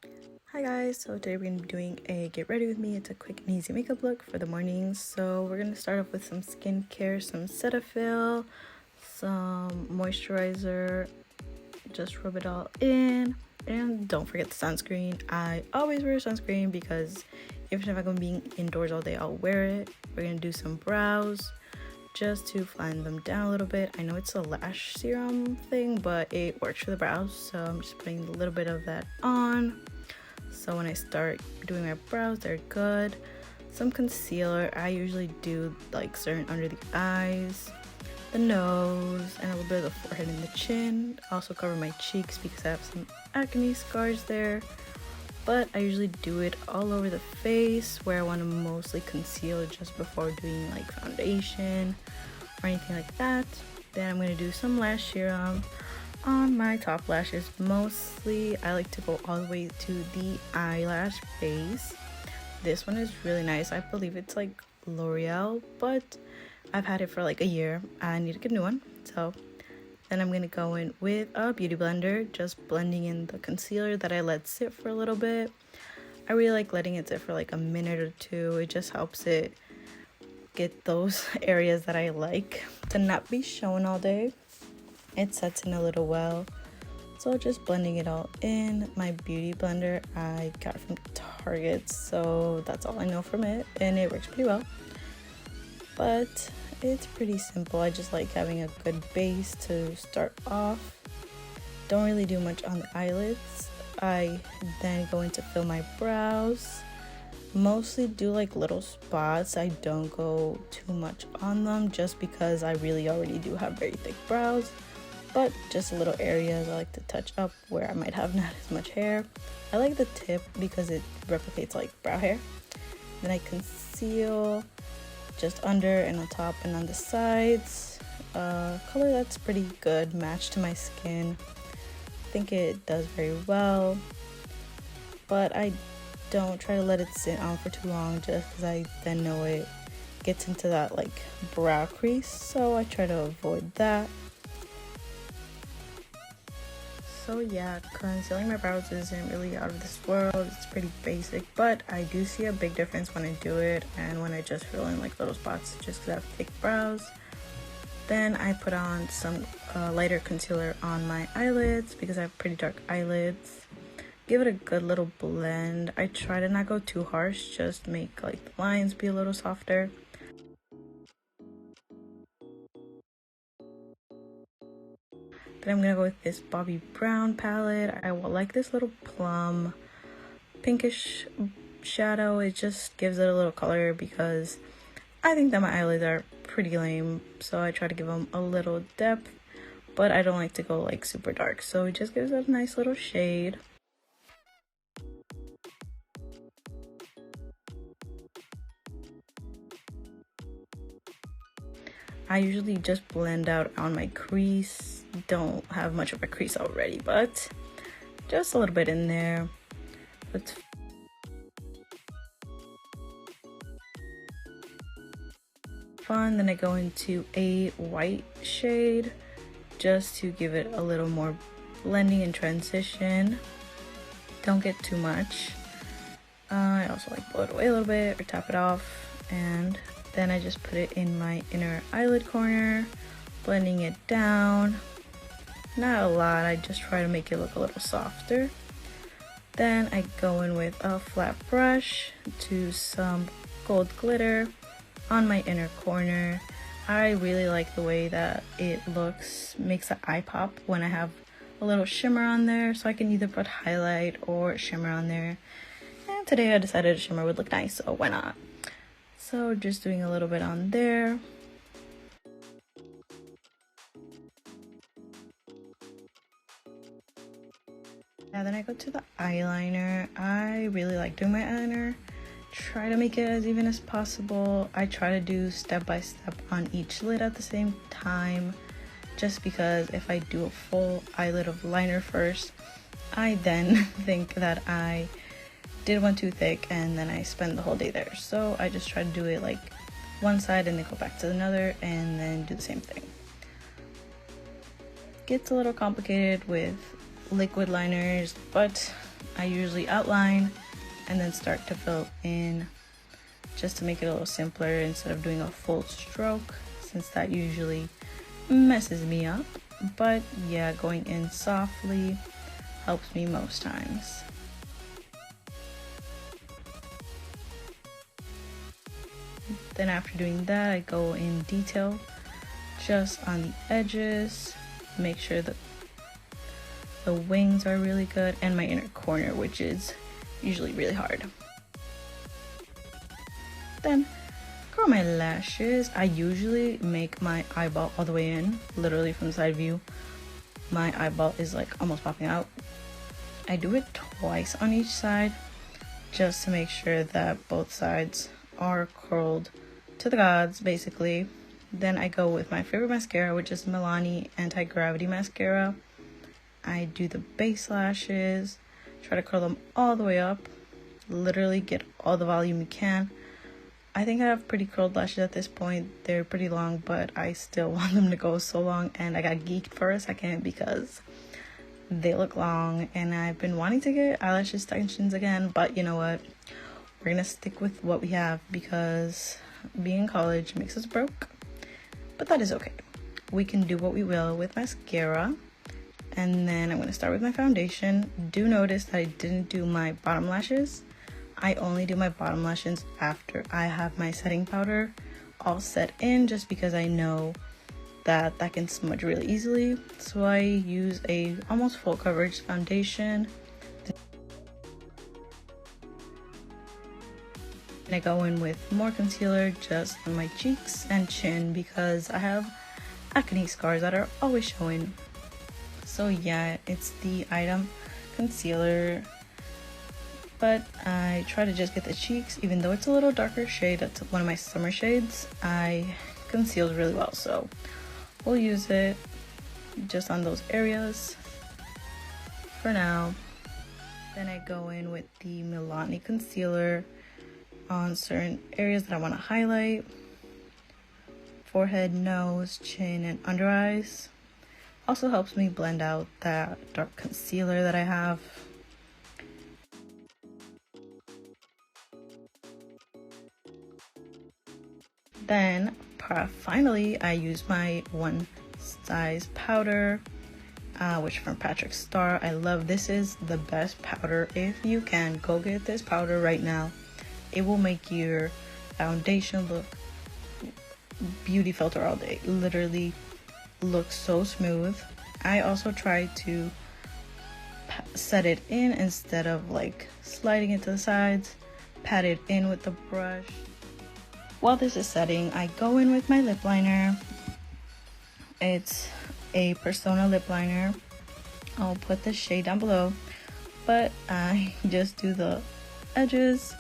Hi guys, so today we're going to be doing a get ready with me. It's a quick and easy makeup look for the mornings. So we're going to start off with some skincare, some Cetaphil, some moisturizer, just rub it all in, and don't forget the sunscreen. I always wear sunscreen because even if I'm going to be indoors all day, I'll wear it. We're going to do some brows just to flatten them down a little bit. I know it's a lash serum thing, but it works for the brows, so I'm just putting a little bit of that on. So when I start doing my brows, they're good. Some concealer. I usually do like certain under the eyes, the nose, and a little bit of the forehead and the chin. I also cover my cheeks because I have some acne scars there. But I usually do it all over the face where I want to mostly conceal just before doing like foundation or anything like that. Then I'm going to do some lash serum on my top lashes. Mostly I like to go all the way to the eyelash base. This one is really nice. I believe it's like L'Oreal, but I've had it for like a year. I need to get a new one. So then I'm gonna go in with a beauty blender, just blending in the concealer that I let sit for a little bit. I really like letting it sit for like a minute or two. It just helps it get those areas that I like to not be shown all day. It sets in a little well, so just blending it all in. My beauty blender I got from Target, so that's all I know from it, and it works pretty well. But it's pretty simple. I just like having a good base to start off. Don't really do much on the eyelids. I then go in to fill my brows. Mostly do like little spots. I don't go too much on them just because I really already do have very thick brows. But just little areas I like to touch up where I might have not as much hair. I like the tip because it replicates like brow hair. Then I conceal just under and on top and on the sides. Color that's pretty good, match to my skin. I think it does very well, but I don't try to let it sit on for too long just because I then know it gets into that like brow crease, so I try to avoid that. So yeah, concealing my brows isn't really out of this world. It's pretty basic, but I do see a big difference when I do it and when I just fill in like little spots just because I have thick brows. Then I put on some lighter concealer on my eyelids because I have pretty dark eyelids. Give it a good little blend. I try to not go too harsh, just make like the lines be a little softer. Then I'm gonna go with this Bobbi brown palette. I like this little plum pinkish shadow. It just gives it a little color because I think that my eyelids are pretty lame, so I try to give them a little depth, but I don't like to go like super dark, so it just gives it a nice little shade. I usually just blend out on my crease. Don't have much of a crease already, but just a little bit in there. It's fun. Then I go into a white shade just to give it a little more blending and transition. Don't get too much. I also like blow it away a little bit or tap it off, and then I just put it in my inner eyelid corner, blending it down. Not a lot, I just try to make it look a little softer. Then I go in with a flat brush to some gold glitter on my inner corner. I really like the way that it looks, makes the eye pop when I have a little shimmer on there, so I can either put highlight or shimmer on there. And today I decided a shimmer would look nice, so why not? So just doing a little bit on there. Now then I go to the eyeliner. I really like doing my eyeliner. Try to make it as even as possible. I try to do step by step on each lid at the same time, just because if I do a full eyelid of liner first, I then think that I did one too thick and then I spend the whole day there. So I just try to do it like one side and then go back to another and then do the same thing. Gets a little complicated with liquid liners, but I usually outline and then start to fill in, just to make it a little simpler instead of doing a full stroke, since that usually messes me up. But yeah, going in softly helps me most times. Then after doing that, I go in detail just on the edges, make sure that the wings are really good, and my inner corner, which is usually really hard. Then curl my lashes. I usually make my eyeball all the way in, literally from the side view. My eyeball is like almost popping out. I do it twice on each side just to make sure that both sides are curled to the gods, basically. Then I go with my favorite mascara, which is Milani Anti-Gravity Mascara. I do the base lashes, try to curl them all the way up, literally get all the volume you can. I think I have pretty curled lashes at this point. They're pretty long, but I still want them to go so long, and I got geeked for a second because they look long and I've been wanting to get eyelash extensions again, but you know what, we're gonna stick with what we have because being in college makes us broke, but that is okay. We can do what we will with mascara. And then I'm going to start with my foundation. Do notice that I didn't do my bottom lashes. I only do my bottom lashes after I have my setting powder all set in, just because I know that that can smudge really easily. So I use a almost full coverage foundation. And I go in with more concealer just on my cheeks and chin because I have acne scars that are always showing. So yeah, it's the item concealer, but I try to just get the cheeks. Even though it's a little darker shade, that's one of my summer shades, I concealed really well, so we'll use it just on those areas for now. Then I go in with the Milani concealer on certain areas that I want to highlight: forehead, nose, chin, and under eyes. Also helps me blend out that dark concealer that I have. Then finally I use my one size powder, which from Patrick Starrr. I love this. Is the best powder. If you can, go get this powder right now. It will make your foundation look beauty filter all day. Literally looks so smooth. I also try to set it in instead of like sliding it to the sides. Pat it in with the brush. While this is setting, I go in with my lip liner. It's a Persona lip liner. I'll put the shade down below, but I just do the edges,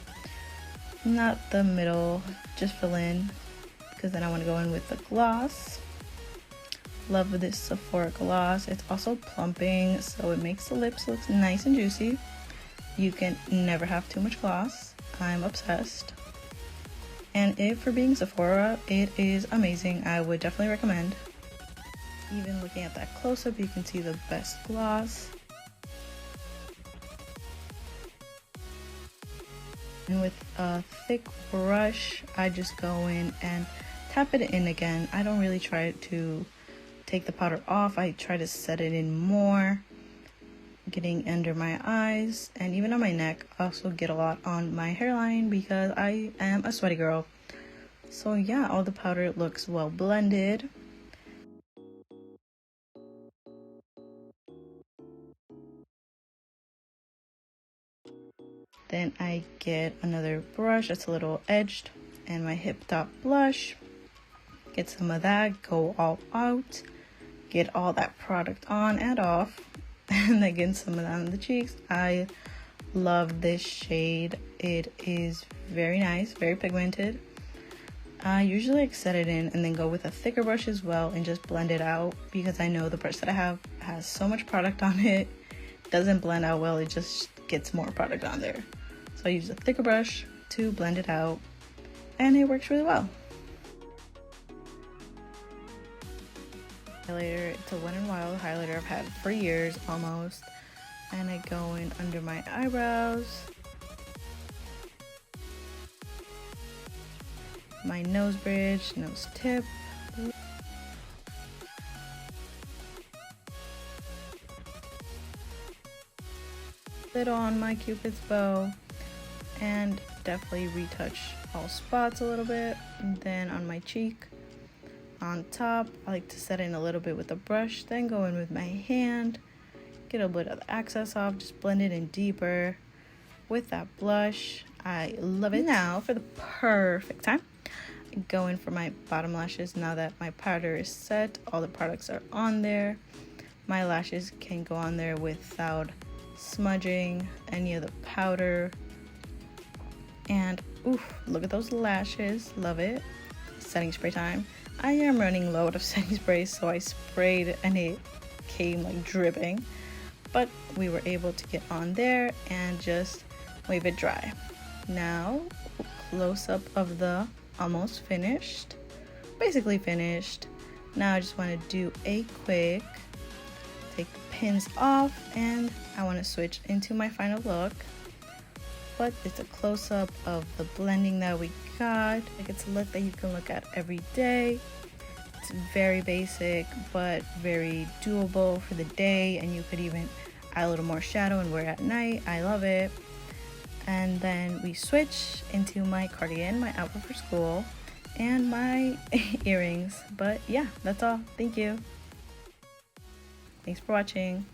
not the middle, just fill in, because then I want to go in with the gloss. Love this Sephora gloss. It's also plumping, so it makes the lips look nice and juicy. You can never have too much gloss. I'm obsessed. And if for being Sephora, it is amazing. I would definitely recommend. Even looking at that close-up, you can see the best gloss. And with a thick brush, I just go in and tap it in again. I don't really try to take the powder off. I try to set it in more, getting under my eyes and even on my neck. I also get a lot on my hairline because I am a sweaty girl. So yeah, all the powder looks well blended. Then I get another brush that's a little edged and my Hipdot Blush. Get some of that, go all out, get all that product on and off, and then get some of that on the cheeks. I love this shade. It is very nice, very pigmented. I usually like set it in and then go with a thicker brush as well and just blend it out, because I know the brush that I have has so much product on it. It doesn't blend out well, it just gets more product on there. So I use a thicker brush to blend it out and it works really well. Highlighter, it's a Wet n Wild highlighter I've had for years almost. and I go in under my eyebrows, my nose bridge, nose tip, little on my Cupid's bow, and definitely retouch all spots a little bit. And then on my cheek, on top, I like to set in a little bit with a brush, then go in with my hand, get a bit of the excess off, just blend it in deeper with that blush. I love it. Now for the perfect time, I go in for my bottom lashes. Now that my powder is set, all the products are on there, my lashes can go on there without smudging any of the powder. And oof, look at those lashes, love it. Setting spray time. I am running low out of setting spray, so I sprayed and it came like dripping, but we were able to get on there and just wave it dry. Now close up of the almost finished, basically finished. Now I just want to do a quick take the pins off, and I want to switch into my final look. But it's a close-up of the blending that we got. Like, it's a look that you can look at every day. It's very basic but very doable for the day, and you could even add a little more shadow and wear it at night. I love it. And then we switch into my cardigan, my outfit for school, and my earrings. But yeah, that's all. Thank you. Thanks for watching.